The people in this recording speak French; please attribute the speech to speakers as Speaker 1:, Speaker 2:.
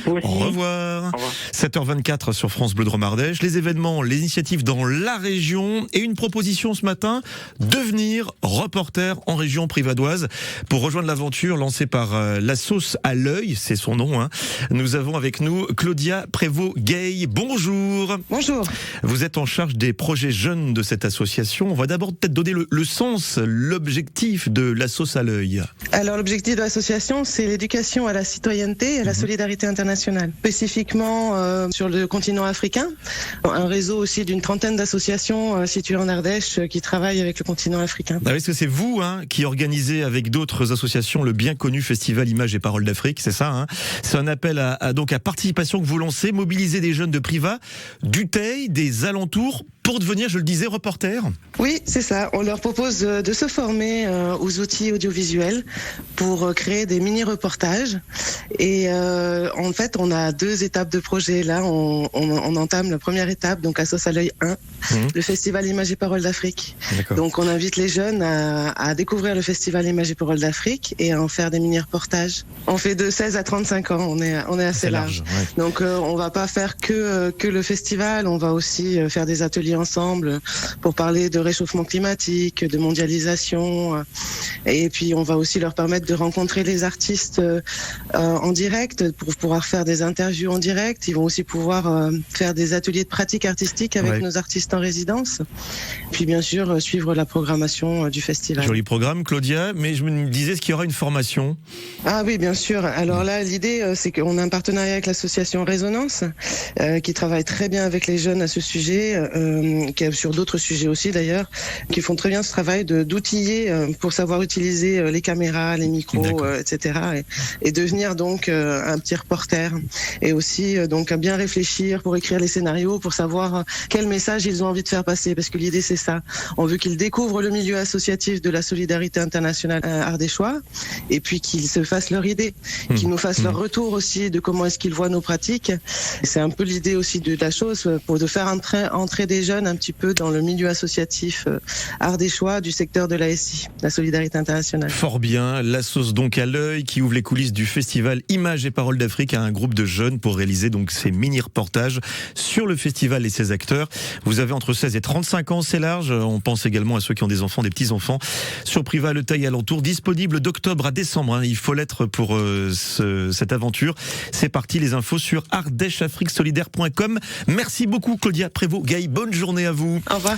Speaker 1: Vous aussi.
Speaker 2: Au revoir.
Speaker 1: Au revoir.
Speaker 2: 7h24 sur France Bleu Drôme Ardèche. Les événements, les initiatives dans la région et une proposition ce matin, devenir reporter en région privadoise. Pour rejoindre l'aventure lancée par La Sauce à l'œil, c'est son nom. Nous avons avec nous Claudia Prévost-Gay. Bonjour.
Speaker 3: Bonjour.
Speaker 2: Vous êtes en charge des projets jeunes de cette association. On va d'abord peut-être donner le sens, l'objectif de La Sauce à l'œil.
Speaker 3: Alors l'objectif de l'association, c'est l'éducation à la citoyenneté et à la solidarité internationale. Spécifiquement sur le continent africain, un réseau aussi d'une trentaine d'associations situées en Ardèche qui travaillent avec le continent africain.
Speaker 2: Ah oui, parce que c'est vous qui organisez avec d'autres associations le bien connu festival Images et Paroles d'Afrique, c'est ça. C'est un appel à participation que vous lancez, mobiliser des jeunes de Privas, du Teil, des alentours, pour devenir, je le disais, reporter.
Speaker 3: Oui, c'est ça. On leur propose de se former aux outils audiovisuels pour créer des mini-reportages. Et en fait, on a deux étapes de projet. Là, on entame la première étape, donc à Sauce à l'œil 1, le festival Images et Paroles d'Afrique.
Speaker 2: D'accord.
Speaker 3: Donc on invite les jeunes à découvrir le festival Images et Paroles d'Afrique et à en faire des mini-reportages. On fait de 16 à 35 ans, on est assez large.
Speaker 2: Ouais.
Speaker 3: Donc on va pas faire que le festival, on va aussi faire des ateliers ensemble pour parler de réchauffement climatique, de mondialisation, et puis on va aussi leur permettre de rencontrer les artistes en direct pour pouvoir faire des interviews en direct. Ils vont aussi pouvoir faire des ateliers de pratique artistique avec nos artistes en résidence, puis bien sûr suivre la programmation du festival.
Speaker 2: Joli programme, Claudia, mais je me disais, est-ce qu'il y aura une formation ? Ah
Speaker 3: oui, bien sûr. Alors là, l'idée, c'est qu'on a un partenariat avec l'association Résonance, qui travaille très bien avec les jeunes à ce sujet, sur d'autres sujets aussi d'ailleurs, qui font très bien ce travail d'outiller pour savoir utiliser les caméras, les micros, etc. Et devenir donc un petit reporter. Et aussi donc à bien réfléchir pour écrire les scénarios, pour savoir quel message ils ont envie de faire passer. Parce que l'idée c'est ça. On veut qu'ils découvrent le milieu associatif de la solidarité internationale ardéchois, et puis qu'ils se fassent leur idée, qu'ils nous fassent leur retour aussi de comment est-ce qu'ils voient nos pratiques. C'est un peu l'idée aussi de la chose, de faire entrer des jeunes un petit peu dans le milieu associatif ardéchois du secteur de l'ASI, la solidarité internationale.
Speaker 2: Fort bien, La Sauce donc à l'œil qui ouvre les coulisses du festival Images et Paroles d'Afrique à un groupe de jeunes pour réaliser donc ces mini-reportages sur le festival et ses acteurs. Vous avez entre 16 et 35 ans, c'est large. On pense également à ceux qui ont des enfants, des petits-enfants. Sur Privas, Le Teil alentour, disponible d'octobre à décembre. Il faut l'être pour cette aventure. C'est parti, les infos sur ardècheafriquesolidaire.com. Merci beaucoup Claudia Prévost-Gay. Bonne journée à vous.
Speaker 3: Au revoir.